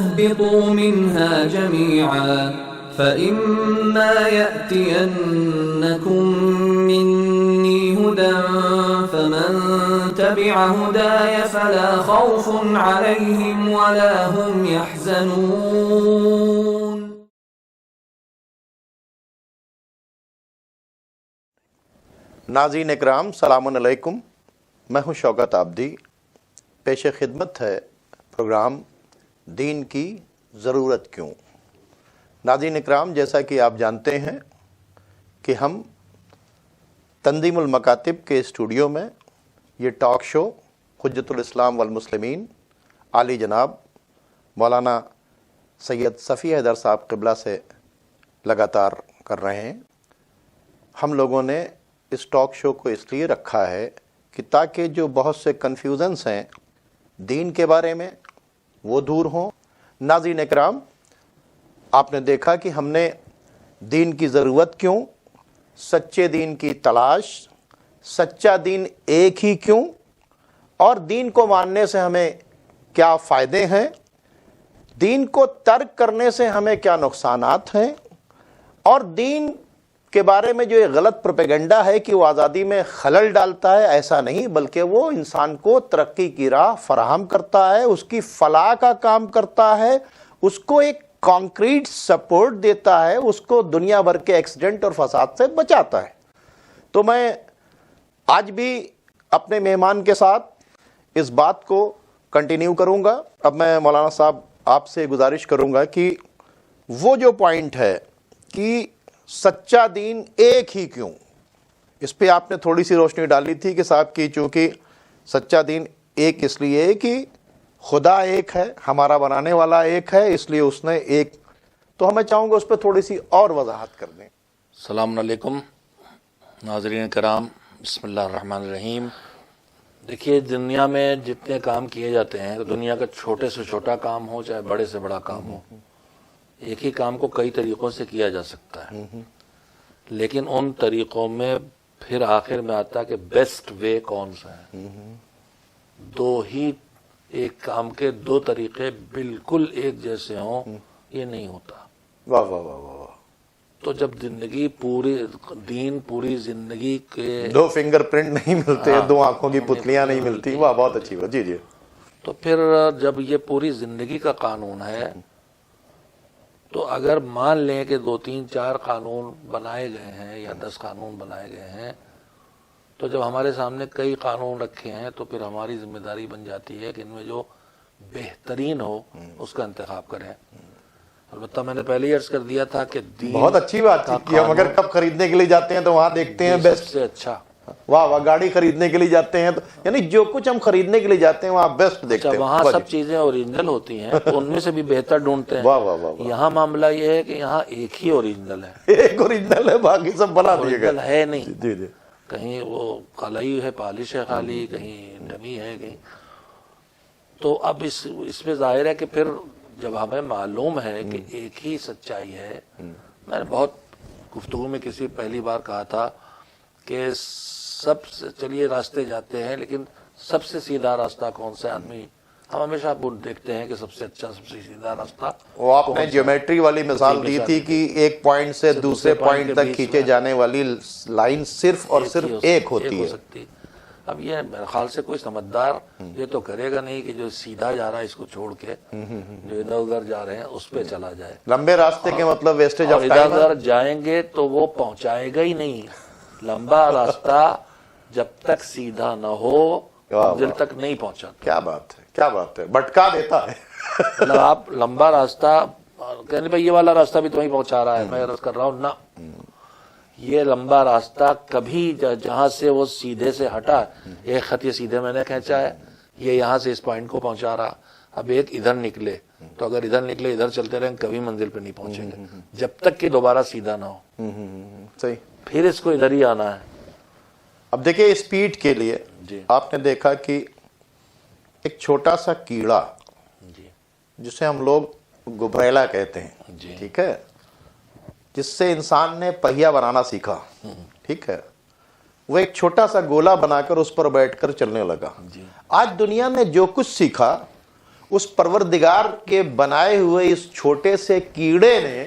اهبطوا منها جميعا فإما يأتينكم مني هدى فمن تبع هداي فلا خوف عليهم ولا هم يحزنون. ناظرین اکرام سلام علیکم، میں ہوں شوکت آبدی. پیش خدمت ہے پروگرام دین کی ضرورت کیوں. ناظرین اکرام، جیسا کہ آپ جانتے ہیں کہ ہم تنظیم المکاتب کے اسٹوڈیو میں یہ ٹاک شو حجت الاسلام والمسلمین عالی جناب مولانا سید صفی حیدر صاحب قبلہ سے لگاتار کر رہے ہیں. ہم لوگوں نے اس ٹاک شو کو اس لیے رکھا ہے کہ تاکہ جو بہت سے کنفیوژنس ہیں دین کے بارے میں وہ دور ہوں. ناظرین اکرام، آپ نے دیکھا کہ ہم نے دین کی ضرورت کیوں، سچے دین کی تلاش، سچا دین ایک ہی کیوں، اور دین کو ماننے سے ہمیں کیا فائدے ہیں، دین کو ترک کرنے سے ہمیں کیا نقصانات ہیں، اور دین کے بارے میں جو یہ غلط پروپیگنڈا ہے کہ وہ آزادی میں خلل ڈالتا ہے، ایسا نہیں، بلکہ وہ انسان کو ترقی کی راہ فراہم کرتا ہے، اس کی فلاح کا کام کرتا ہے، اس کو ایک کانکریٹ سپورٹ دیتا ہے، اس کو دنیا بھر کے ایکسیڈنٹ اور فساد سے بچاتا ہے. تو میں آج بھی اپنے مہمان کے ساتھ اس بات کو کنٹینیو کروں گا. اب میں مولانا صاحب آپ سے گزارش کروں گا کہ وہ جو پوائنٹ ہے کہ سچا دین ایک ہی کیوں، اس پہ آپ نے تھوڑی سی روشنی ڈالی تھی کہ صاحب کی چونکہ سچا دین ایک اس لیے ہے کہ خدا ایک ہے، ہمارا بنانے والا ایک ہے، اس لیے اس نے ایک. تو ہمیں چاہوں گا اس پہ تھوڑی سی اور وضاحت کر دیں. السلام علیکم ناظرین کرام، بسم اللہ الرحمن الرحیم. دیکھیے، دنیا میں جتنے کام کیے جاتے ہیں، دنیا کا چھوٹے سے چھوٹا کام ہو چاہے بڑے سے بڑا کام ہو، ایک ہی کام کو کئی طریقوں سے کیا جا سکتا ہے، لیکن ان طریقوں میں پھر آخر میں آتا ہے کہ بیسٹ وے کون سا ہے. دو ہی ایک کام کے دو طریقے بالکل ایک جیسے ہوں، یہ نہیں ہوتا. واہ واہ واہ واہ. تو جب زندگی دین پوری زندگی کے دو فنگر پرنٹ نہیں ملتے، دو آنکھوں کی پتلیاں نہیں ملتی. واہ، بہت اچھی بات. جی جی. تو پھر جب یہ پوری زندگی کا قانون ہے، تو اگر مان لیں کہ 2 3 4 قانون بنائے گئے ہیں یا 10 قانون بنائے گئے ہیں، تو جب ہمارے سامنے کئی قانون رکھے ہیں تو پھر ہماری ذمہ داری بن جاتی ہے کہ ان میں جو بہترین ہو اس کا انتخاب کریں. البتہ میں نے پہلے ہی عرض کر دیا تھا کہ دین بہت اچھی بات کی. مگر کب خریدنے کے لیے جاتے ہیں تو وہاں دیکھتے ہیں بیسٹ سے اچھا. واہ واہ. گاڑی خریدنے کے لیے جاتے ہیں تو یعنی جو کچھ ہم خریدنے کے لیے جاتے ہیں وہاں بیسٹ دیکھتے ہیں. وہاں سب چیزیں اوریجنل ہوتی ہیں تو ان میں سے بھی بہتر ڈھونڈتے ہیں. واہ واہ واہ. یہاں معاملہ یہ ہے کہ یہاں ایک ہی اوریجنل ہے، ایک اوریجنل ہے، باقی سب بنا دیے گئے. اوریجنل ہے نہیں. جی جی. کہیں وہ کلائی ہے، پالش ہے خالی، کہیں ڈمی ہے کہیں. تو اب اس میں ظاہر ہے کہ پھر جب ہمیں معلوم ہے کہ ایک ہی سچائی ہے. میں نے بہت گفتگو میں کسی پہلی بار کہا تھا کہ سب سے چلیے راستے جاتے ہیں، لیکن سب سے سیدھا راستہ کون سا آدمی؟ ہم ہمیشہ دیکھتے ہیں کہ سب سے اچھا، سب سے سیدھا راستہ. وہ آپ نے جیومیٹری والی مثال دی تھی کہ ایک پوائنٹ سے دوسرے پوائنٹ تک کھینچے جانے والی لائن صرف اور صرف ایک ہوتی ہے. اب یہ میرے خیال سے کوئی سمجھدار یہ تو کرے گا نہیں کہ جو سیدھا جا رہا ہے اس کو چھوڑ کے جو ادھر ادھر جا رہے ہیں اس پہ چلا جائے. لمبے راستے کے مطلب ویسٹیج آف ٹائم. ادھر ادھر جائیں گے تو وہ پہنچائے گا ہی نہیں. لمبا راستہ جب تک سیدھا نہ ہو دل تک نہیں پہنچا. کیا بات ہے، کیا بات ہے. بھٹکا دیتا ہے. مطلب آپ لمبا راستہ کہنے بھائی یہ والا راستہ بھی تمہیں پہنچا رہا ہے، میں عرض کر رہا ہوں نہ، یہ لمبا راستہ کبھی جہاں سے وہ سیدھے سے ہٹا، ایک خط یہ سیدھے میں نے کھینچا ہے، یہ یہاں سے اس پوائنٹ کو پہنچا رہا. اب ایک ادھر نکلے تو اگر ادھر نکلے ادھر چلتے رہیں کبھی منزل پہ نہیں پہنچیں گے جب تک کہ دوبارہ سیدھا نہ ہو. صحیح. پھر اس کو ادھر ہی آنا ہے. اب دیکھیں اسپیڈ کے لیے آپ نے دیکھا کہ ایک چھوٹا سا کیڑا جسے ہم لوگ گبریلا کہتے ہیں، ٹھیک ہے، جس سے انسان نے پہیا بنانا سیکھا، ٹھیک ہے، وہ ایک چھوٹا سا گولا بنا کر اس پر بیٹھ کر چلنے لگا. آج دنیا نے جو کچھ سیکھا اس پروردگار کے بنائے ہوئے اس چھوٹے سے کیڑے نے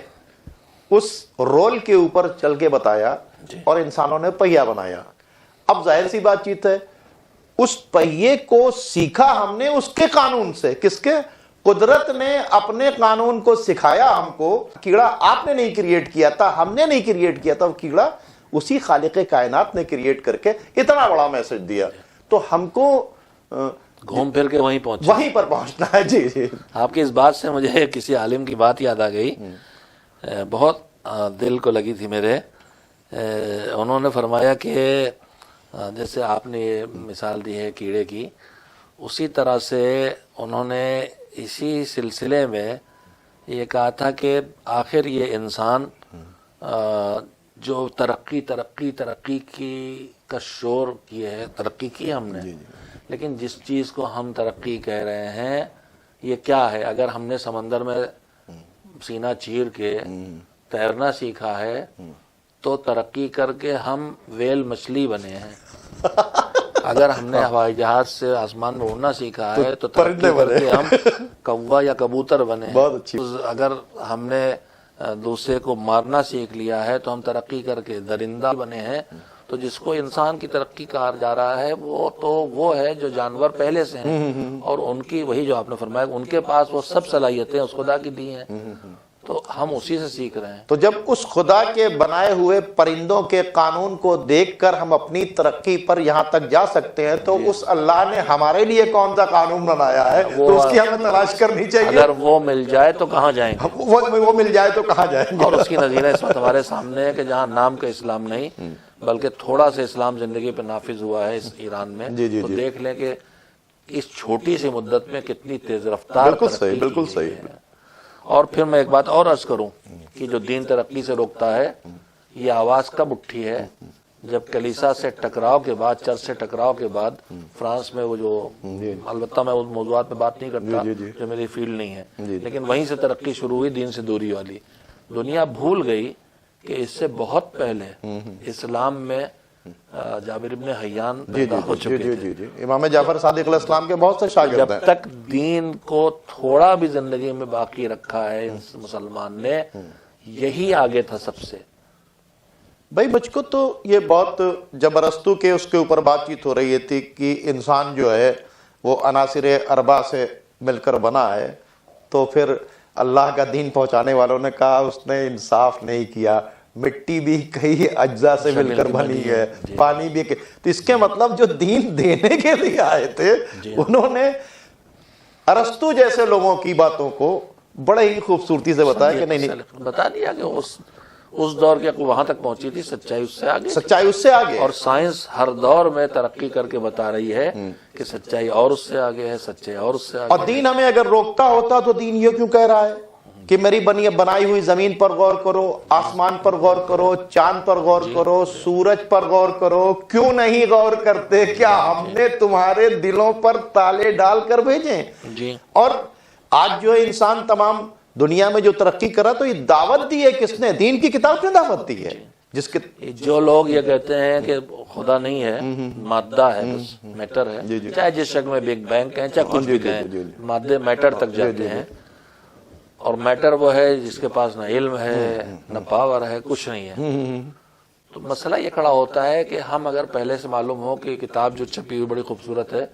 اس رول کے اوپر چل کے بتایا اور انسانوں نے پہیا بنایا. اب ظاہر سی بات چیت ہے, اس پہیے کو سیکھا ہم نے اس کے قانون سے. کس کے؟ قدرت نے اپنے قانون کو سکھایا ہم کو. کیڑا آپ نے نہیں کریٹ کیا تھا, ہم نے نہیں کریٹ کیا تھا, وہ کیڑا اسی خالق کائنات نے کریٹ کر کے اتنا بڑا میسج دیا. تو ہم کو گھوم پھر کے وہیں پر پہنچنا ہے. جی جی, آپ کی اس بات سے مجھے کسی عالم کی بات یاد آ گئی, بہت دل کو لگی تھی میرے. انہوں نے فرمایا کہ جیسے آپ نے یہ مثال دی ہے کیڑے کی, اسی طرح سے انہوں نے اسی سلسلے میں یہ کہا تھا کہ آخر یہ انسان جو ترقی کی کا شور کیے ہے, ترقی کی ہم نے, لیکن جس چیز کو ہم ترقی کہہ رہے ہیں یہ کیا ہے؟ اگر ہم نے سمندر میں سینہ چیر کے تیرنا سیکھا ہے تو ترقی کر کے ہم ویل مچھلی بنے ہیں. اگر ہم نے ہوائی جہاز سے آسمان میں اڑنا سیکھا ہے تو ترقی کر کے ہم کوا یا کبوتر بنے ہیں. اگر ہم نے دوسرے کو مارنا سیکھ لیا ہے تو ہم ترقی کر کے درندہ بنے ہیں. تو جس کو انسان کی ترقی کہا جا رہا ہے وہ ہے جو جانور پہلے سے ہیں, اور ان کی وہی جو آپ نے فرمایا ان کے پاس وہ سب صلاحیتیں اس خدا کی دی ہیں, تو ہم اسی سے سیکھ رہے ہیں. تو جب اس خدا کے بنائے ہوئے پرندوں کے قانون کو دیکھ کر ہم اپنی ترقی پر یہاں تک جا سکتے ہیں, تو اس اللہ نے ہمارے لیے کون سا قانون بنایا ہے تو اس کی ہمیں تلاش کرنی چاہیے. اگر وہ مل جائے تو کہاں جائیں گے؟ وہ مل جائے تو کہاں جائیں گے؟ اور اس کی نظیرہ اس وقت ہمارے سامنے ہے کہ جہاں نام کا اسلام نہیں بلکہ تھوڑا سا اسلام زندگی پہ نافذ ہوا ہے اس ایران میں, تو دیکھ لیں کہ اس چھوٹی سی مدت میں کتنی تیز رفتار. بالکل صحیح. اور پھر میں ایک بات اور عرض کروں کہ جو دین ترقی سے روکتا ہے, یہ آواز کب اٹھی ہے؟ جب کلیسا سے ٹکراؤ کے بعد, چرچ سے ٹکراؤ کے بعد فرانس میں وہ جو, البتہ میں ان موضوعات پہ بات نہیں کرتا جو میری فیلڈ نہیں ہے, لیکن وہیں سے ترقی شروع ہوئی دین سے دوری والی. دنیا بھول گئی کہ اس سے بہت پہلے اسلام میں جابر ابن حیان پیدا ہو چکے تھے. امام جعفر صادق علیہ السلام کے بہت سے شاگرد ہیں. جب تک دین کو تھوڑا بھی زندگی میں باقی رکھا ہے مسلمان نے, یہی آگے تھا سب سے. بھائی مجھ کو تو یہ بہت, جب ارسطو کے اس کے اوپر بات چیت ہو رہی تھی کہ انسان جو ہے وہ عناصر اربع سے مل کر بنا ہے, تو پھر اللہ کا دین پہنچانے والوں نے کہا اس نے انصاف نہیں کیا, مٹی بھی کئی اجزاء سے مل کر بنی ہے, پانی بھی. تو اس کے مطلب جو دین دینے کے لیے آئے تھے انہوں نے ارسطو جیسے لوگوں کی باتوں کو بڑے ہی خوبصورتی سے بتایا کہ نہیں بتا دیا کہ اس دور کے وہاں تک پہنچی تھی, سچائی اس سے آگے. اور سائنس ہر دور میں ترقی کر کے بتا رہی ہے کہ سچائی اور اس سے آگے ہے, سچائی اور اس سے آگے. اور دین ہمیں اگر روکتا ہوتا تو دین یہ کیوں کہہ رہا ہے کہ میری بنائی ہوئی زمین پر غور کرو, آسمان پر غور کرو, چاند پر غور کرو, سورج پر غور کرو؟ کیوں نہیں غور کرتے؟ کیا ہم نے تمہارے دلوں پر تالے ڈال کر بھیجے؟ جی. اور آج جو انسان تمام دنیا میں جو ترقی کرا, تو یہ دعوت دی ہے کس نے؟ دین کی کتاب نے دعوت دی ہے. جس کے جو لوگ یہ کہتے ہیں کہ خدا نہیں ہے, مادہ ہے, بس میٹر ہے, چاہے جس شکل میں بگ بینگ کہیں چاہے کچھ بھی کہیں, مادے میٹر تک جاتے ہیں. اور میٹر وہ ہے جس کے پاس نہ علم ہے نہ پاور ہے, کچھ نہیں ہے. تو مسئلہ یہ کھڑا ہوتا ہے کہ ہم اگر پہلے سے معلوم ہو کہ کتاب جو چھپی ہوئی بڑی خوبصورت ہے,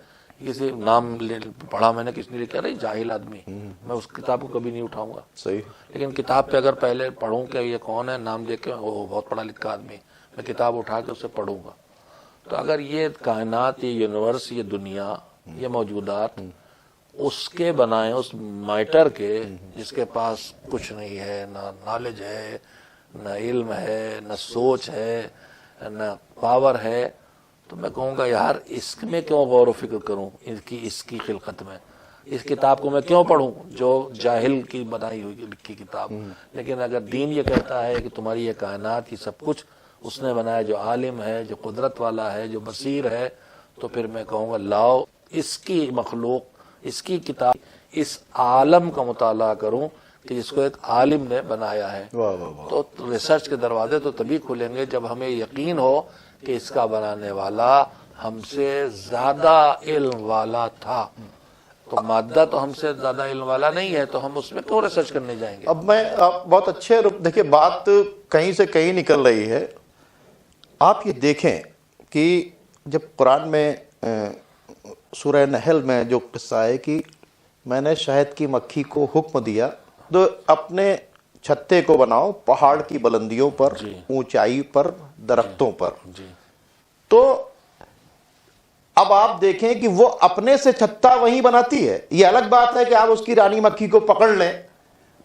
کسی نام پڑھا میں نے, کس نے لکھا, رہی جاہل آدمی, میں اس کتاب کو کبھی نہیں اٹھاؤں گا. صحیح. لیکن کتاب پہ اگر پہلے پڑھوں کہ یہ کون ہے, نام دیکھ کے وہ بہت پڑھا لکھا آدمی, میں کتاب اٹھا کے اسے پڑھوں گا. تو اگر یہ کائنات, یہ یونیورس, یہ دنیا, یہ موجودات اس کے بنائے, اس میٹر کے جس کے پاس کچھ نہیں ہے, نہ نالج ہے, نہ علم ہے, نہ سوچ ہے, نہ پاور ہے, تو میں کہوں گا یار اس میں کیوں غور و فکر کروں, اس کی خلقت میں, اس کتاب کو میں کیوں پڑھوں جو جاہل کی بنائی ہوئی لکھی کتاب. لیکن اگر دین یہ کہتا ہے کہ تمہاری یہ کائنات, یہ سب کچھ اس نے بنایا جو عالم ہے, جو قدرت والا ہے, جو بصیر ہے, تو پھر میں کہوں گا لاؤ اس کی مخلوق, اس کی کتاب, اس عالم کا مطالعہ کروں کہ جس کو ایک عالم نے بنایا ہے. تو ریسرچ کے دروازے تو تبھی کھلیں گے جب ہمیں یقین ہو کہ اس کا بنانے والا ہم سے زیادہ علم والا تھا. تو مادہ تو ہم سے زیادہ علم والا نہیں ہے، تو ہم اس میں کیوں ریسرچ کرنے جائیں گے؟ اب میں بہت اچھے دیکھیں بات کہیں سے کہیں نکل رہی ہے. آپ یہ دیکھیں کہ جب قرآن میں سورہ نحل میں جو قصہ ہے کہ میں نے شہد کی مکھی کو حکم دیا تو اپنے چھتے کو بناؤ پہاڑ کی بلندیوں پر، اونچائی پر، درختوں پر. تو اب آپ دیکھیں کہ وہ اپنے سے چھتا وہی بناتی ہے. یہ الگ بات ہے کہ آپ اس کی رانی مکھی کو پکڑ لیں،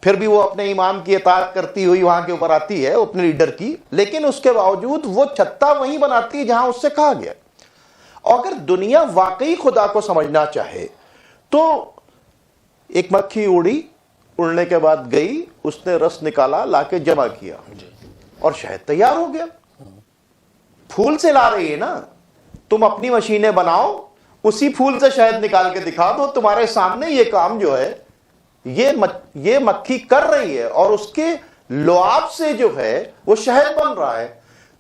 پھر بھی وہ اپنے امام کی اطاعت کرتی ہوئی وہاں کے اوپر آتی ہے، اپنے لیڈر کی، لیکن اس کے باوجود وہ چھتا وہی بناتی ہے جہاں اس سے کہا گیا. اور اگر دنیا واقعی خدا کو سمجھنا چاہے تو ایک مکھی اڑنے کے بعد گئی، اس نے رس نکالا، لا کے جمع کیا اور شہد تیار ہو گیا. پھول سے لا رہی ہے نا، تم اپنی مشینیں بناؤ، اسی پھول سے شہد نکال کے دکھا دو. تمہارے سامنے یہ کام جو ہے یہ مکھی کر رہی ہے اور اس کے لعاب سے جو ہے وہ شہد بن رہا ہے.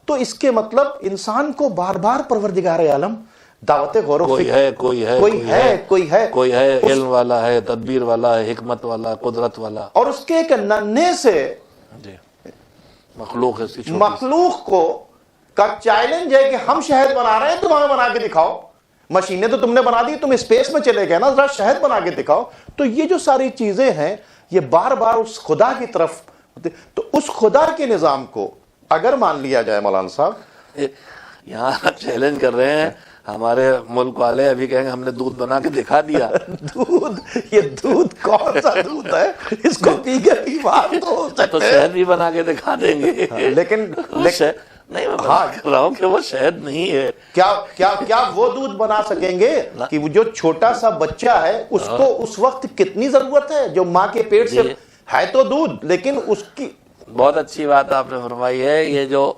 تو اس کے مطلب انسان کو بار بار پروردگار عالم دعوت غور و فکر، کوئی ہے علم والا ہے، تدبیر والا ہے، حکمت والا، قدرت والا، اور اس کے ایک ننھے سے مخلوق کو کا چیلنج ہے کہ ہم شہد بنا رہے ہیں، تم ہمیں بنا کے دکھاؤ. مشینیں تو تم نے بنا دی، تم اسپیس میں چلے گئے نا، ذرا شہد بنا کے دکھاؤ. تو یہ جو ساری چیزیں ہیں یہ بار بار اس خدا کی طرف، تو اس خدا کے نظام کو اگر مان لیا جائے مولانا صاحب، یہاں چیلنج کر رہے ہیں ہمارے ملک والے، ابھی کہیں گے ہم نے دودھ بنا کے دکھا دیا. یہ دودھ کون سا دودھ ہے؟ اس کو پی کے بیمار تو ہو سکتے ہیں. تو شہد بھی بنا کے دکھا دیں گے. لیکن نہیں، میں بات کر رہا ہوں کہ وہ شہد نہیں ہے. کیا وہ دودھ بنا سکیں گے کہ وہ جو چھوٹا سا بچہ ہے اس کو اس وقت کتنی ضرورت ہے، جو ماں کے پیٹ سے ہے تو دودھ، لیکن اس کی بہت اچھی بات آپ نے فرمائی ہے. یہ جو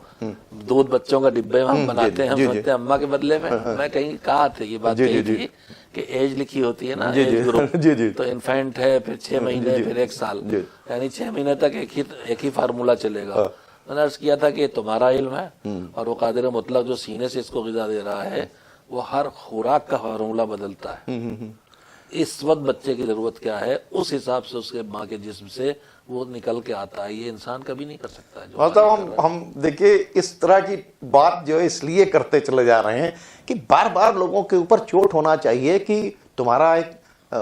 دودھ بچوں کا ڈبے ہم بناتے ہیں، ہم سمجھتے ہیں اماں کے بدلے میں کہیں کہا تھے یہ بات کہی تھی کہ ایج لکھی ہوتی ہے نا، ایج گروپ، تو انفینٹ ہے، پھر 6 مہینے، پھر 1 سال، یعنی 6 مہینے تک ایک ہی فارمولا چلے گا. میں نے عرض کیا تھا کہ تمہارا علم ہے اور وہ قادر مطلق جو سینے سے اس کو غذا دے رہا ہے وہ ہر خوراک کا فارمولہ بدلتا ہے. اس وقت بچے کی ضرورت کیا ہے، اس حساب سے اس کے ماں کے جسم سے وہ نکل کے آتا ہے. یہ انسان کبھی نہیں کر سکتا ہے. ہم دیکھیے اس طرح کی بات جو ہے اس لیے کرتے چلے جا رہے ہیں کہ بار بار لوگوں کے اوپر چوٹ ہونا چاہیے کہ تمہارا ایک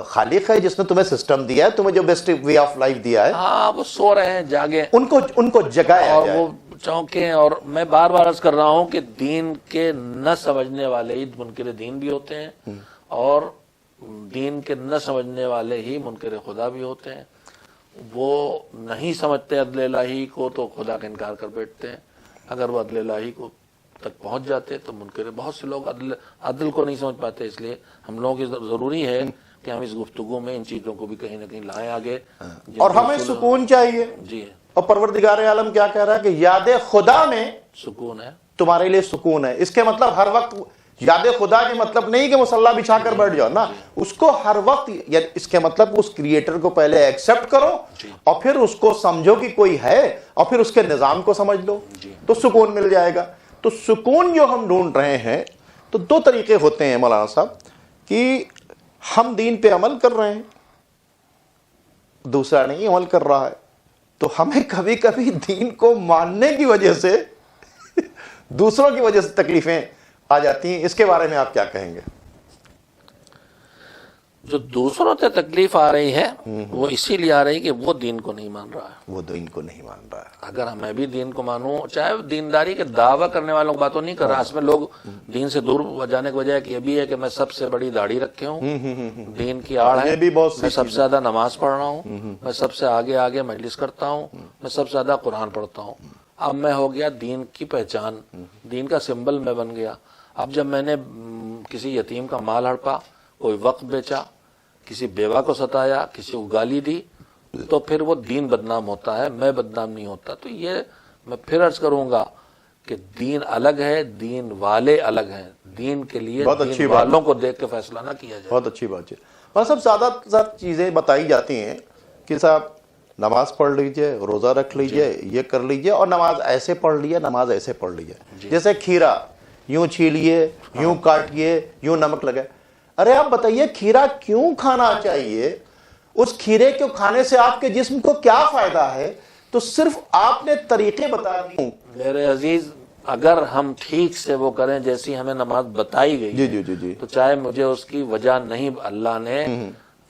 خالق ہے جس نے تمہیں سسٹم دیا ہے، تمہیں جو بیسٹ وے آف لائف دیا ہے. ہاں، وہ سو رہے ہیں، جاگیں، ان کو جگایا اور جائے، وہ چونکیں. اور میں بار بار عرض کر رہا ہوں کہ دین کے نہ سمجھنے والے ہی منکر دین بھی ہوتے ہیں، اور دین کے نہ سمجھنے والے ہی منکر خدا بھی ہوتے ہیں. وہ نہیں سمجھتے عدل الہی کو تو خدا کا انکار کر بیٹھتے ہیں. اگر وہ عدل الہی کو تک پہنچ جاتے تو منکر، بہت سے لوگ عدل کو نہیں سمجھ پاتے. اس لیے ہم لوگوں کی ضروری ہے کہ ہم اس گفتگو میں ان چیزوں کو بھی کہیں نہ کہیں لائیں آگے. اور ہمیں سکون چاہیے. جی، اور پروردگار عالم کیا کہہ رہا ہے کہ یاد خدا میں سکون ہے، تمہارے لیے سکون ہے. اس کے مطلب ہر وقت یاد خدا کے مطلب نہیں کہ مصلا بچھا کر بیٹھ جاؤ نا، اس کو ہر وقت، اس کے مطلب اس کریٹر کو پہلے ایکسپٹ کرو اور پھر اس کو سمجھو کہ کوئی ہے، اور پھر اس کے نظام کو سمجھ لو تو سکون مل جائے گا. تو سکون جو ہم ڈھونڈ رہے ہیں تو 2 طریقے ہوتے ہیں مولانا صاحب، کہ ہم دین پہ عمل کر رہے ہیں، دوسرا نہیں عمل کر رہا ہے. تو ہمیں کبھی کبھی دین کو ماننے کی وجہ سے دوسروں کی وجہ سے تکلیفیں آ جاتی ہیں. اس کے بارے میں آپ کیا کہیں گے؟ جو دوسروں سے تکلیف آ رہی ہے وہ اسی لیے آ رہی کہ وہ دین کو نہیں مان رہا ہے. وہ دین کو نہیں مان رہا ہے. اگر میں بھی دین کو مانوں، چاہے دینداری کے دعویٰ کرنے والوں کی باتوں نہیں کر رہا، اس میں لوگ دین سے دور جانے کی وجہ یہ بھی ہے کہ میں سب سے بڑی داڑھی رکھے ہوں، دین کی آڑ ہے، میں سب سے زیادہ نماز پڑھ رہا ہوں، میں سب سے آگے مجلس کرتا ہوں، میں سب سے زیادہ قرآن پڑھتا ہوں. اب میں ہو گیا دین کی پہچان، دین کا سمبل میں بن گیا. اب جب میں نے کسی یتیم کا مال ہڑپا، کوئی وقت بیچا، کسی بیوہ کو ستایا، کسی کو گالی دی، تو پھر وہ دین بدنام ہوتا ہے، میں بدنام نہیں ہوتا. تو یہ میں پھر عرض کروں گا کہ دین الگ ہے، دین والے الگ ہیں. دین کے لیے دین والوں کو دیکھ کے فیصلہ نہ کیا جائے. بہت اچھی بات ہے. اور سب زیادہ چیزیں بتائی جاتی ہیں کہ صاحب نماز پڑھ لیجئے، روزہ رکھ لیجئے، یہ کر لیجئے، اور نماز ایسے پڑھ لیجئے، نماز ایسے پڑھ لیجئے. جیسے کھیرا یوں چھیلیے، یوں کاٹیے، یوں نمک لگائے. ارے آپ بتائیے کھیرا کیوں کھانا چاہیے؟ اس کھیرے کو کھانے سے آپ کے جسم کو کیا فائدہ ہے؟ تو صرف آپ نے طریقے بتا دیے. میرے عزیز، اگر ہم ٹھیک سے وہ کریں جیسی ہمیں نماز بتائی گئی تو چاہے مجھے اس کی وجہ نہیں، اللہ نے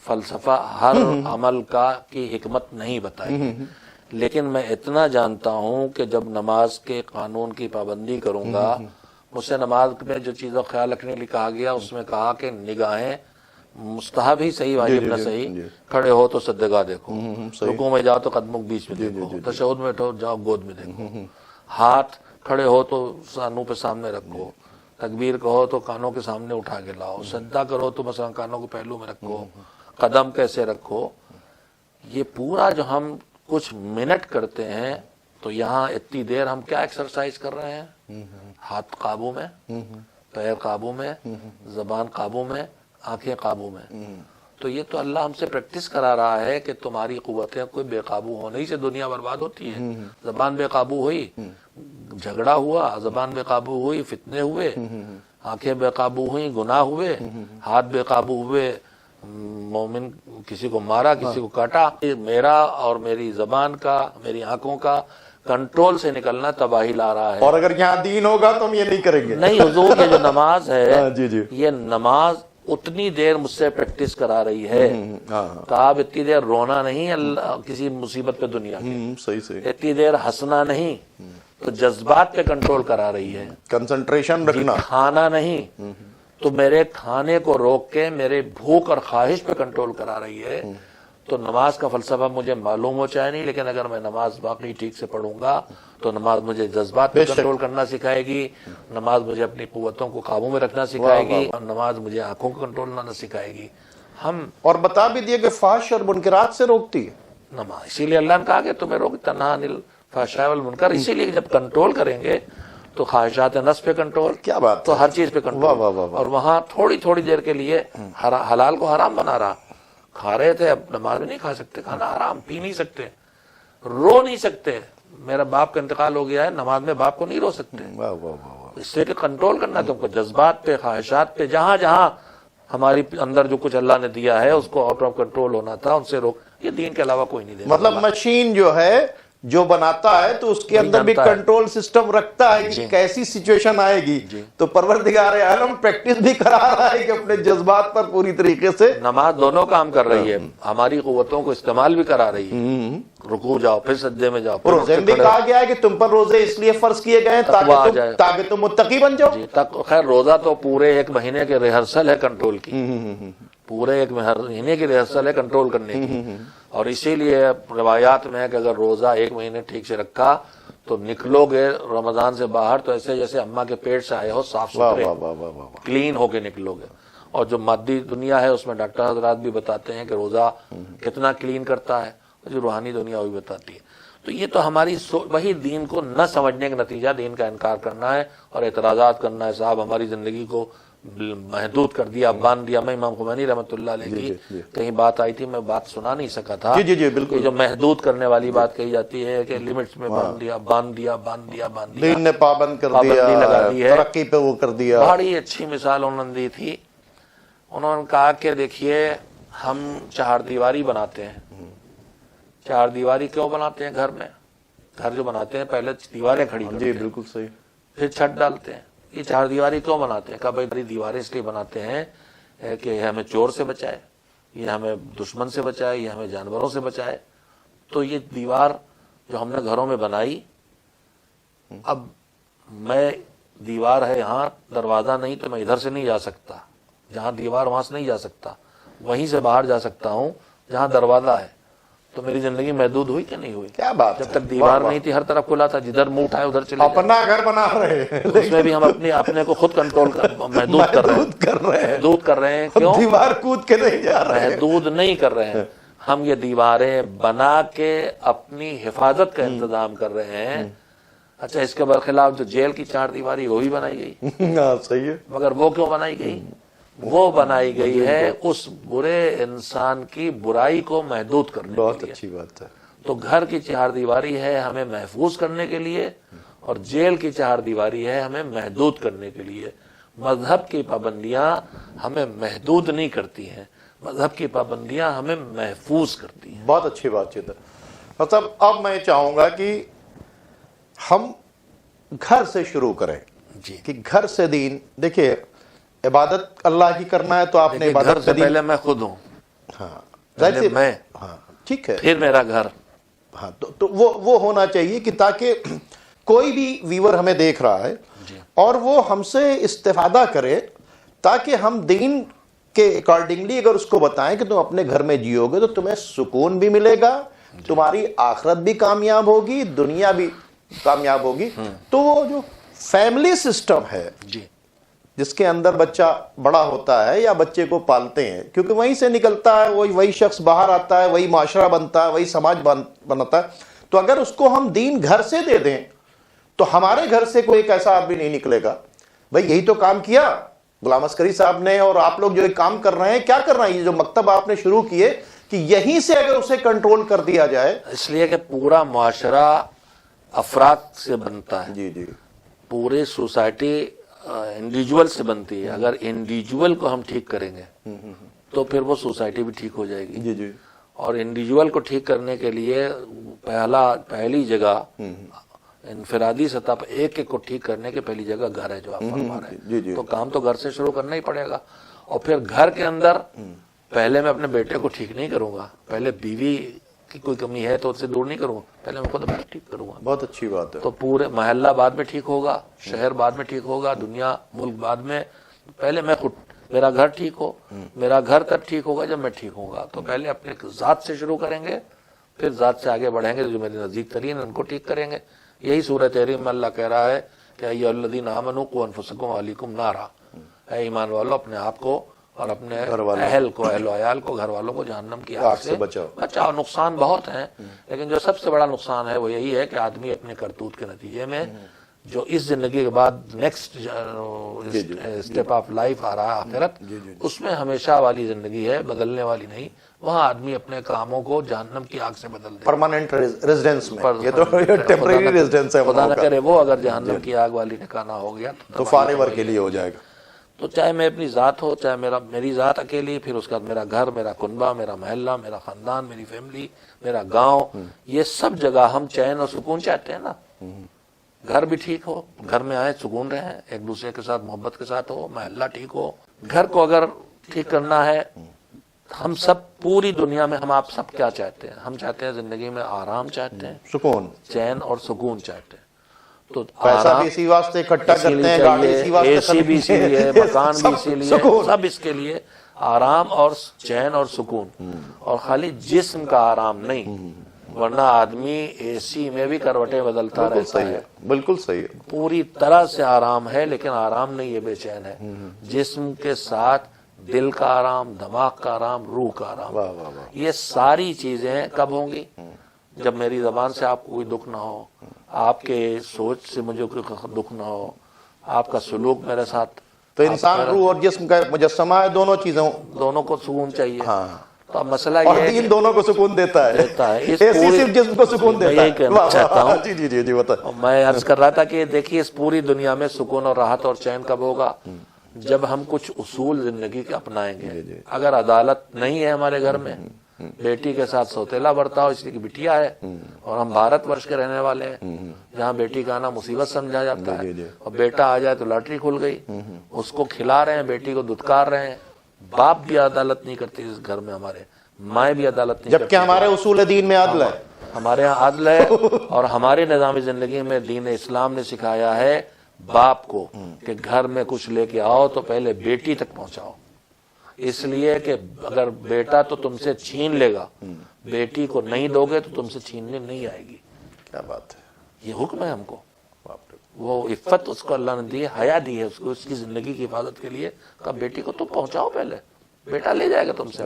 فلسفہ ہر عمل کی حکمت نہیں بتائی، لیکن میں اتنا جانتا ہوں کہ جب نماز کے قانون کی پابندی کروں گا، مجھ سے نماز میں جو چیزوں کا خیال رکھنے کے لیے کہا گیا اس میں کہا کہ نگاہیں مستحب ہی صحیح، واجب نہ صحیح، کھڑے ہو تو سجدگاہ دیکھو، رکوع میں جاؤ تو قدموں کے بیچ میں دیکھو، تشہد میں بیٹھو جاؤ گود میں دیکھو، ہاتھ کھڑے ہو تو سانوں پہ سامنے رکھو، تکبیر کہو تو کانوں کے سامنے اٹھا کے لاؤ، سجدہ کرو تو مثلا کانوں کو پہلو میں رکھو، قدم کیسے رکھو. یہ پورا جو ہم کچھ منٹ کرتے ہیں تو یہاں اتنی دیر ہم کیا ایکسرسائز کر رہے ہیں؟ ہاتھ قابو میں، پیر قابو میں، زبان قابو میں، آنکھیں قابو میں. تو یہ تو اللہ ہم سے پریکٹس کرا رہا ہے کہ تمہاری قوتیں کوئی بے قابو ہونے ہی سے دنیا برباد ہوتی ہے. زبان بے قابو ہوئی، جھگڑا ہوا، زبان بے قابو ہوئی، فتنے ہوئے، آنکھیں بے قابو ہوئی، گناہ ہوئے، ہاتھ بے قابو ہوئے، مومن کسی کو مارا، کسی کو کاٹا. میرا اور میری زبان کا، میری آنکھوں کا کنٹرول سے نکلنا تباہی لا رہا ہے. اور اگر یہاں دین ہوگا تو ہم یہ نہیں کریں گے. نہیں حضور، یہ جو نماز ہے جی یہ نماز اتنی دیر مجھ سے پریکٹس کرا رہی ہے کہ آپ اتنی دیر رونا نہیں اللہ کسی مصیبت پہ دنیا کی، صحیح اتنی دیر ہنسنا نہیں، تو جذبات پہ کنٹرول کرا رہی ہے، کنسنٹریشن رکھنا، کھانا نہیں تو میرے کھانے کو روک کے میرے بھوک اور خواہش پہ کنٹرول کرا رہی ہے. تو نماز کا فلسفہ مجھے معلوم ہو چاہے نہیں، لیکن اگر میں نماز واقعی ٹھیک سے پڑھوں گا تو نماز مجھے جذبات پہ کنٹرول کرنا سکھائے گی، نماز مجھے اپنی قوتوں کو قابو میں رکھنا سکھائے گی، اور نماز مجھے آنکھوں کو کنٹرول کرنا سکھائے گی. ہم اور بتا بھی دیے کہ فحش اور منکرات سے روکتی ہے نماز. اسی لیے اللہ نے کہا کہ تمہیں روک تنہا عن الفحشاء والمنکر. اسی لیے جب کنٹرول کریں گے تو خواہشات نفس پہ کنٹرول، کیا بات تو ہر چیز پہ کنٹرول. اور وہاں تھوڑی تھوڑی دیر کے لیے حلال کو حرام بنا رہا. کھا رہے تھے، اب نماز میں نہیں کھا سکتے، کھانا حرام، پی نہیں سکتے، رو نہیں سکتے. میرا باپ کا انتقال ہو گیا ہے، نماز میں باپ کو نہیں رو سکتے. اس سے کہ کنٹرول کرنا تم کو جذبات پہ، خواہشات پہ، جہاں جہاں ہماری اندر جو کچھ اللہ نے دیا ہے اس کو آؤٹ آف کنٹرول ہونا تھا، ان سے روک. یہ دین کے علاوہ کوئی نہیں دے. مطلب مشین جو ہے جو بناتا ہے تو اس کے اندر بھی کنٹرول سسٹم رکھتا ہے کہ کیسی سچویشن آئے گی. تو پروردگار عالم پریکٹس بھی کرا رہا ہے کہ اپنے جذبات پر پوری طریقے سے نماز دونوں کام کر رہی ہے، ہماری قوتوں کو استعمال بھی کرا رہی ہے. رکوع جاؤ، پھر سجدے میں جاؤ. روزے بھی کہا گیا ہے کہ تم پر روزے اس لیے فرض کیے گئے ہیں تاکہ تم متقی بن جاؤ. خیر روزہ تو پورے ایک مہینے کے ریہرسل ہے کنٹرول کی، پورے ایک مہینے کی ریہرسل ہے کنٹرول کرنے کی. اور اسی لیے روایات میں ہے کہ اگر روزہ ایک مہینے ٹھیک سے رکھا تو نکلو گے رمضان سے باہر تو ایسے جیسے اماں کے پیٹ سے آئے ہو، صاف ستھرے کلین ہو کے نکلو گے. اور جو مادی دنیا ہے اس میں ڈاکٹر حضرات بھی بتاتے ہیں کہ روزہ کتنا کلین کرتا ہے، جو روحانی دنیا وہ بھی بتاتی ہے. تو یہ تو ہماری وہی دین کو نہ سمجھنے کا نتیجہ، دین کا انکار کرنا ہے اور اعتراضات کرنا ہے. صاحب ہماری زندگی کو محدود کر دیا، باندھ دیا. میں امام خمینی رحمۃ اللہ علیہ کی کہیں بات آئی تھی، میں بات سنا نہیں سکا تھا. بالکل جو محدود کرنے والی بات کہی جاتی ہے کہ لمٹس میں باندھ دیا، باندھ دیا، باندھ دیا، باندھ دیا، دین نے پابند کر دیا، لگا دی ہے، ترقی پہ وہ کر دیا. بڑی اچھی مثال انہوں نے دی تھی. انہوں نے کہا کہ دیکھیے ہم چہار دیواری بناتے ہیں. چہار دیواری کیوں بناتے ہیں؟ گھر میں گھر جو بناتے ہیں پہلے دیواریں کھڑی کرتے ہیں، بالکل صحیح، پھر چھت ڈالتے ہیں. یہ چہار دیواری کیوں بناتے ہیں؟ کہ بھائی دیواریں اس لیے بناتے ہیں کہ یہ ہمیں چور سے بچائے، یہ ہمیں دشمن سے بچائے، یہ ہمیں جانوروں سے بچائے. تو یہ دیوار جو ہم نے گھروں میں بنائی، اب میں دیوار ہے یہاں، دروازہ نہیں تو میں ادھر سے نہیں جا سکتا، جہاں دیوار وہاں سے نہیں جا سکتا، وہیں سے باہر جا سکتا ہوں جہاں دروازہ ہے. تو میری زندگی محدود ہوئی کہ نہیں ہوئی؟ کیا بات، جب تک دیوار نہیں تھی ہر طرف کھلا تھا، جدھر منہ اٹھائے ادھر چلے اپنا گھر بنا رہے ہیں، اس میں بھی ہم اپنے کو خود کنٹرول محدود کر رہے ہیں. کیوں؟ دیوار کود کے نہیں جا رہے، محدود نہیں کر رہے ہیں ہم، یہ دیواریں بنا کے اپنی حفاظت کا انتظام کر رہے ہیں. اچھا اس کے برخلاف جو جیل کی چار دیواری وہ بھی بنائی گئی. صحیح ہے. مگر وہ کیوں بنائی گئی؟ وہ بنائی گئی ہے اس برے انسان کی برائی کو محدود کرنے کے لیے. بہت اچھی بات ہے. تو گھر کی چہار دیواری ہے ہمیں محفوظ کرنے کے لیے، اور جیل کی چہار دیواری ہے ہمیں محدود کرنے کے لیے. مذہب کی پابندیاں ہمیں محدود نہیں کرتی ہیں، مذہب کی پابندیاں ہمیں محفوظ کرتی ہیں۔ بہت اچھی بات چیت ہے۔ مطلب اب میں چاہوں گا کہ ہم گھر سے شروع کریں جی، کہ گھر سے دین، دیکھیے عبادت اللہ کی کرنا ہے تو آپ نے گھر عبادت سے دین، پہلے میں خود ہوں، ہاں پہلے ظاہر میں، ہاں ٹھیک ہے، پھر میرا گھر۔ ہاں تو وہ ہونا چاہیے کہ تاکہ کوئی بھی ویور ہمیں دیکھ رہا ہے اور وہ ہم سے استفادہ کرے، تاکہ ہم دین کے اکارڈنگلی اگر اس کو بتائیں کہ تم اپنے گھر میں جیو گے تو تمہیں سکون بھی ملے گا، تمہاری آخرت بھی کامیاب ہوگی، دنیا بھی کامیاب ہوگی۔ تو وہ جو فیملی سسٹم ہے جی، جس کے اندر بچہ بڑا ہوتا ہے یا بچے کو پالتے ہیں، کیونکہ وہیں سے نکلتا ہے، وہی شخص باہر آتا ہے، وہی معاشرہ بنتا ہے، وہی سماج بنتا ہے۔ تو اگر اس کو ہم دین گھر سے دے دیں تو ہمارے گھر سے کوئی ایک ایسا آدمی نہیں نکلے گا۔ بھائی یہی تو کام کیا غلام عسکری صاحب نے، اور آپ لوگ جو ایک کام کر رہے ہیں، کیا کر رہے ہیں؟ یہ جو مکتب آپ نے شروع کیے کہ یہیں سے اگر اسے کنٹرول کر دیا جائے، اس لیے کہ پورا معاشرہ افراد سے بنتا ہے، جی جی پوری سوسائٹی انڈیویجول سے بنتی ہے۔ اگر انڈیویجول کو ہم ٹھیک کریں گے تو پھر وہ سوسائٹی بھی ٹھیک ہو جائے گی۔ جی جی اور انڈیویجول کو ٹھیک کرنے کے لیے پہلی جگہ انفرادی سطح پر ایک کو ٹھیک کرنے کے پہلی جگہ گھر ہے، جو آپ فرما رہے جی ہیں۔ جی تو کام تو گھر سے شروع کرنا ہی پڑے گا، اور پھر گھر کے اندر پہلے میں اپنے بیٹے کو ٹھیک نہیں کروں گا، پہلے بیوی کی کوئی کمی ہے تو اس سے دور نہیں کروں گا، پہلے میں خود اپنا ٹھیک کروں گا۔ بہت اچھی بات ہے۔ تو پورے محلہ بعد میں ٹھیک ہوگا، شہر بعد میں ٹھیک ہوگا، دنیا ملک بعد میں۔ پہلے میں خود، میرا گھر ٹھیک ہو، میرا گھر تب ٹھیک ہوگا جب میں ٹھیک ہوں گا۔ تو پہلے اپنے ذات سے شروع کریں گے، پھر ذات سے آگے بڑھیں گے، جو میرے نزدیک ترین ان کو ٹھیک کریں گے۔ یہی سورہ تحریم میں اللہ کہہ رہا ہے کہ ایھا الذین آمنوا قوا انفسکم واہلیکم نارا، اے ایمان والو اپنے آپ کو اور اپنے اہل کو، اہل و عیال کو، گھر والوں کو جہنم کی آگ سے بچاؤ۔ نقصان بہت ہیں، لیکن جو سب سے بڑا نقصان ہے وہ یہی ہے کہ آدمی اپنے کرتوت کے نتیجے میں جو اس زندگی کے بعد نیکسٹ اسٹیپ آف لائف آ رہا ہے آخرت، اس میں ہمیشہ والی زندگی ہے، بدلنے والی نہیں۔ وہاں آدمی اپنے کاموں کو جہنم کی آگ سے بدل دے، پرماننٹ ریزیڈنس میں، یہ تو ٹیمپریری ریزیڈنس ہے، خدا نہ کرے وہ اگر جہنم کی آگ والی ٹھکانہ ہو گیا تو فارور کے لیے ہو جائے گا۔ تو چاہے میں اپنی ذات ہو، چاہے میری ذات اکیلی، پھر اس کے بعد میرا گھر، میرا کنبہ، میرا محلہ، میرا خاندان، میری فیملی، میرا گاؤں، یہ سب جگہ ہم چین اور سکون چاہتے ہیں نا۔ گھر بھی ٹھیک ہو، گھر میں آئے سکون رہیں، ایک دوسرے کے ساتھ محبت کے ساتھ ہو، محلہ ٹھیک ہو۔ گھر کو اگر ٹھیک کرنا ہے، ہم سب پوری دنیا میں، ہم آپ سب کیا چاہتے ہیں؟ ہم چاہتے ہیں زندگی میں آرام چاہتے ہیں، سکون، چین اور سکون چاہتے ہیں۔ تو پیسہ بھی اسی واسطے اکٹھا کرتے ہیں، گاڑی اسی واسطے، اے سی بھی اسی لیے، مکان بھی اسی لیے، سب اس کے لیے آرام اور چین اور سکون۔ اور خالی جسم کا آرام نہیں، ورنہ آدمی اے سی میں بھی کروٹیں بدلتا رہتا ہے۔ بالکل صحیح ہے۔ پوری طرح سے آرام ہے، لیکن آرام نہیں، یہ بے چین ہے۔ جسم کے ساتھ دل کا آرام، دماغ کا آرام، روح کا آرام، یہ ساری چیزیں کب ہوں گی؟ جب میری زبان سے آپ کو کوئی دکھ نہ ہو، آپ کے سوچ سے مجھے کوئی دکھ نہ ہو، آپ کا سلوک میرے ساتھ۔ تو انسان روح اور جسم کا مجسمہ ہے، دونوں چیزوں، دونوں کو سکون چاہیے۔ ہاں، تو اب مسئلہ اور یہ ہے دین دونوں کو سکون دیتا ہے، اے سی صرف جسم کو سکون میں دیتا یہی ہے۔ کہنا چاہتا ہوں۔ جی جی جی جی بتا۔ میں عرض کر رہا تھا کہ دیکھیے اس پوری دنیا میں سکون اور راحت اور چین کب ہوگا؟ جب ہم کچھ اصول زندگی کے اپنائیں گے۔ اگر عدالت نہیں ہے ہمارے گھر میں، بیٹی کے ساتھ سوتیلا برتاؤ اس لیے کہ بٹیا ہے، اور ہم بھارت ورش کے رہنے والے ہیں جہاں بیٹی کا آنا مصیبت سمجھا جاتا ہے، اور بیٹا آ جائے تو لاٹری کھل گئی، اس کو کھلا رہے ہیں، بیٹی کو دھتکار رہے ہیں۔ باپ بھی عدالت نہیں کرتی اس گھر میں، ہمارے مائیں بھی عدالت نہیں کرتی، جبکہ ہمارے اصول دین میں عدل ہے، ہمارے یہاں عدل ہے۔ اور ہمارے نظام زندگی میں دین اسلام نے سکھایا ہے باپ کو کہ گھر میں کچھ لے کے آؤ تو پہلے بیٹی تک پہنچاؤ، اس لیے کہ اگر بیٹا تو تم سے چھین لے گا، بیٹی کو نہیں دو گے تو تم سے چھیننے نہیں آئے گی۔ کیا بات ہے، یہ حکم ہے ہم کو، وہ عفت اس کو اللہ نے دی ہے، حیا دی ہے اس کو، اس کی زندگی کی حفاظت کے لیے کہا بیٹی کو تم پہنچاؤ پہلے، بیٹا لے جائے گا تم سے۔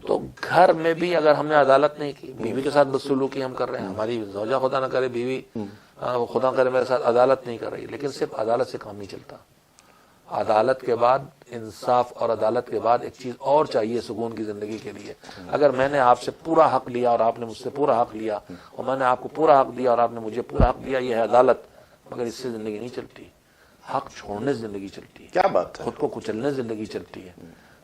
تو گھر میں بھی اگر ہم نے عدالت نہیں کی، بیوی کے ساتھ بدسلوکی ہم کر رہے ہیں، ہماری زوجہ خدا نہ کرے بیوی خدا کرے میرے ساتھ عدالت نہیں کر رہی، لیکن صرف عدالت سے کام نہیں چلتا۔ عدالت کے بعد، انصاف اور عدالت کے بعد ایک چیز اور چاہیے سکون کی زندگی کے لیے۔ اگر میں نے آپ سے پورا حق لیا اور آپ نے مجھ سے پورا حق لیا، اور میں نے آپ کو پورا حق دیا اور آپ نے مجھے پورا حق دیا، یہ ہے عدالت، مگر اس سے زندگی نہیں چلتی۔ حق چھوڑنے سے زندگی چلتی ہے، کیا بات ہے. خود کو کچلنے سے زندگی چلتی ہے،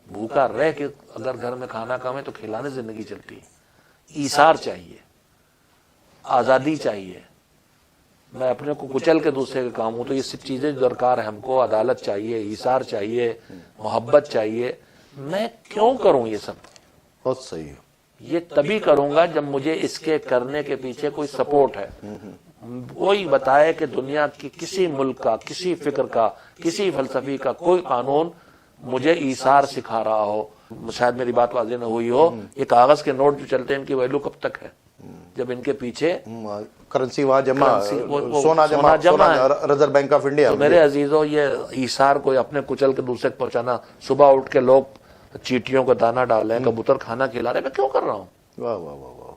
بھوکا رہ کے اگر گھر میں کھانا کھائیں تو کھلانے سے زندگی چلتی ہے. ایثار چاہیے، آزادی چاہیے، میں اپنے کو کچل کے دوسرے کے کام ہوں. تو یہ سب چیزیں درکار ہے ہم کو. عدالت چاہیے، ایثار چاہیے، محبت چاہیے. میں کیوں کروں یہ سب؟ بہت صحیح ہے. یہ تبھی کروں گا جب مجھے اس کے کرنے کے پیچھے کوئی سپورٹ ہے. کوئی بتائے کہ دنیا کی کسی ملک کا، کسی فکر کا، کسی فلسفی کا کوئی قانون مجھے ایثار سکھا رہا ہو. شاید میری بات واضح نہ ہوئی ہو. یہ کاغذ کے نوٹ جو چلتے ہیں ان کی ویلو کب تک ہے جب ان کے پیچھے کرنسی وہاں جمع، وہ سونا جمع ہے. Reserve bank of India. تو میرے عزیزوں، یہ ایثار کوئی اپنے کچل کے دوسرے کو پہنچانا، صبح اٹھ کے لوگ چیٹیوں کا دانہ ڈال رہے ہیں، کبوتر کھانا کھلا رہے ہیں، میں کیوں کر رہا ہوں؟ واہ واہ واہ واہ.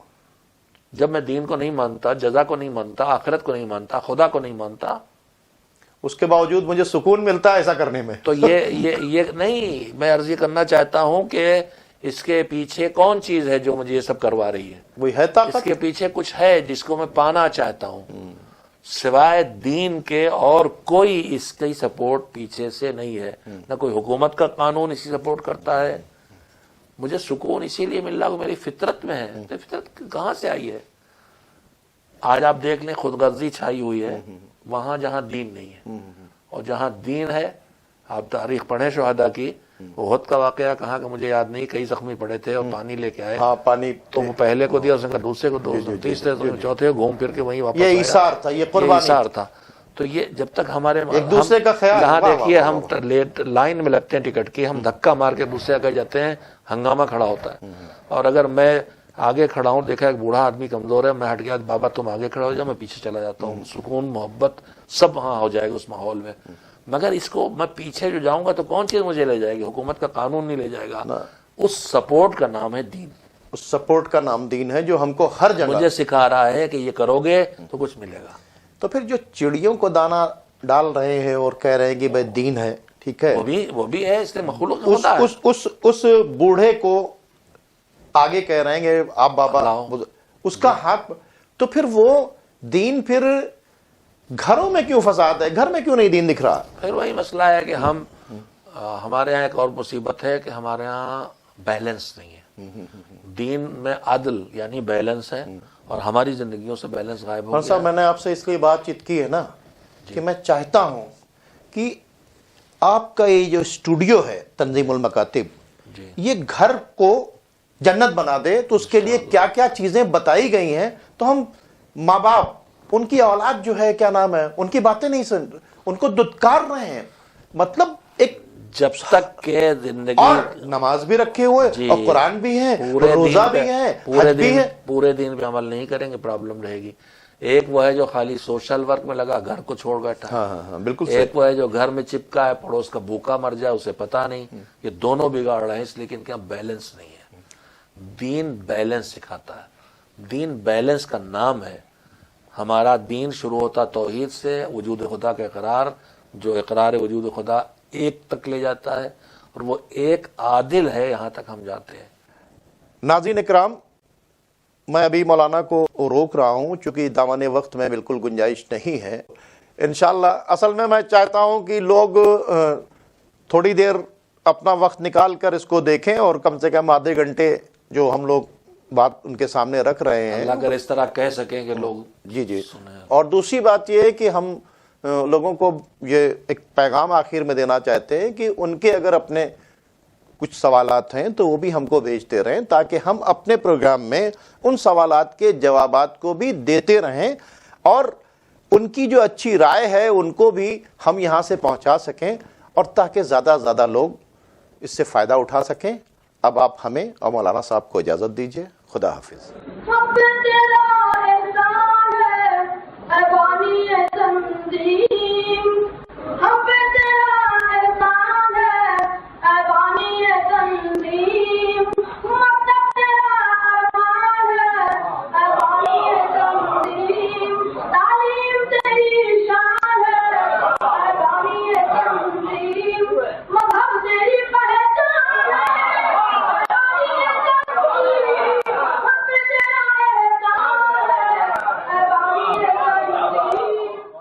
جب میں دین کو نہیں مانتا، جزا کو نہیں مانتا، آخرت کو نہیں مانتا، خدا کو نہیں مانتا، اس کے باوجود مجھے سکون ملتا ہے ایسا کرنے میں. تو یہ نہیں. میں عرض یہ کرنا چاہتا ہوں کہ اس کے پیچھے کون چیز ہے جو مجھے یہ سب کروا رہی ہے. وہی ہے اس طاقت. کے پیچھے کچھ ہے جس کو میں پانا چاہتا ہوں. سوائے دین کے اور کوئی اس کی سپورٹ پیچھے سے نہیں ہے. نہ کوئی حکومت کا قانون اسی سپورٹ کرتا ہے. مجھے سکون اسی لیے مل رہا کہ میری فطرت میں ہے. تو فطرت کہاں سے آئی ہے؟ آج آپ دیکھ لیں، خود غرضی چھائی ہوئی ہے وہاں جہاں دین نہیں ہے. اور جہاں دین ہے، آپ تاریخ پڑھیں شہداء کی. احد کا واقعہ کہاں کہ مجھے یاد نہیں، کئی زخمی پڑے تھے اور پانی لے کے آئے. ہاں، پانی تو وہ پہلے کو دیا، اس نے دوسرے کو دو، تیسرے چوتھے کو، گھوم پھر کے وہیں واپس یہ آیا. ایثار تھا، یہ قربانی ایثار تھا. تو یہ جب تک ہمارے ایک دوسرے کا خیال. یہاں دیکھیے، ہم لائن میں لگتے ہیں ٹکٹ کی، ہم دھکا مار کے دوسرے آگے جاتے ہیں، ہنگامہ کھڑا ہوتا ہے. اور اگر میں آگے کھڑا ہوں، دیکھا ایک بوڑھا آدمی کمزور ہے، میں ہٹ گیا، بابا تم آگے کھڑا ہو جاؤ، میں پیچھے چلا جاتا ہوں. سکون، محبت سب وہاں ہو جائے گا اس ماحول میں. مگر اس کو میں پیچھے جو جاؤں گا تو کون چیز مجھے لے جائے گی؟ حکومت کا قانون نہیں لے جائے گا. اس سپورٹ کا نام ہے دین. اس سپورٹ کا نام دین ہے جو ہم کو ہر جگہ مجھے سکھا رہا ہے کہ یہ کرو گے تو کچھ ملے گا. تو پھر جو چڑیوں کو دانا ڈال رہے ہیں اور کہہ رہے ہیں کہ بھائی دین ہے، ٹھیک ہے، وہ بھی ہے، اس نے مخلوق ہوتا ہے. اس بوڑھے کو آگے کہہ رہے ہیں کہ آپ بابا، اس کا حق. تو پھر وہ دین پھر گھروں میں کیوں فساد ہے؟ گھر میں کیوں نہیں دین دکھ رہا؟ پھر وہی مسئلہ ہے کہ ہمارے ہاں ایک اور مصیبت ہے کہ ہمارے ہاں بیلنس نہیں ہے. دین میں عدل یعنی بیلنس ہے، اور ہماری زندگیوں سے بیلنس غائب ہو گیا. میں نے آپ سے اس لیے بات چیت کی ہے نا کہ میں چاہتا ہوں کہ آپ کا یہ جو اسٹوڈیو ہے تنظیم المکاتب، یہ گھر کو جنت بنا دے. تو اس کے لیے کیا کیا چیزیں بتائی گئی ہیں، تو ہم ماں باپ، ان کی اولاد جو ہے، کیا نام ہے، ان کی باتیں نہیں سن، ان کو دھتکار رہے ہیں. مطلب ایک جب تک کہ زندگی، اور نماز بھی رکھے ہوئے، اور قرآن بھی ہے، روزہ بھی ہے، حج بھی ہے، پورے دین پہ عمل نہیں کریں گے، پرابلم رہے گی. ایک وہ ہے جو خالی سوشل ورک میں لگا، گھر کو چھوڑ بیٹھا. ہاں بالکل. ایک وہ ہے جو گھر میں چپکا ہے، پڑوس کا بھوکا مر جائے اسے پتا نہیں. یہ دونوں بگاڑ رہے ہیں، اس لیے کہ ان کے یہاں بیلنس نہیں ہے. دین بیلنس سکھاتا ہے. دین بیلنس کا نام ہے. ہمارا دین شروع ہوتا توحید سے، وجود خدا کا اقرار، جو اقرار وجود خدا ایک تک لے جاتا ہے، اور وہ ایک عادل ہے، یہاں تک ہم جاتے ہیں. ناظرین اکرام، میں ابھی مولانا کو روک رہا ہوں چونکہ دامن وقت میں بالکل گنجائش نہیں ہے. انشاءاللہ اصل میں چاہتا ہوں کہ لوگ تھوڑی دیر اپنا وقت نکال کر اس کو دیکھیں، اور کم سے کم آدھے گھنٹے جو ہم لوگ بات ان کے سامنے رکھ رہے ہیں، اللہ اگر اس طرح کہہ سکیں کہ لوگ جی. اور دوسری بات یہ ہے کہ ہم لوگوں کو یہ ایک پیغام آخر میں دینا چاہتے ہیں کہ ان کے اگر اپنے کچھ سوالات ہیں تو وہ بھی ہم کو بھیجتے رہیں، تاکہ ہم اپنے پروگرام میں ان سوالات کے جوابات کو بھی دیتے رہیں، اور ان کی جو اچھی رائے ہے ان کو بھی ہم یہاں سے پہنچا سکیں، اور تاکہ زیادہ سے زیادہ لوگ اس سے فائدہ اٹھا سکیں. اب آپ ہمیں اور مولانا صاحب کو اجازت دیجیے. خدا حافظ.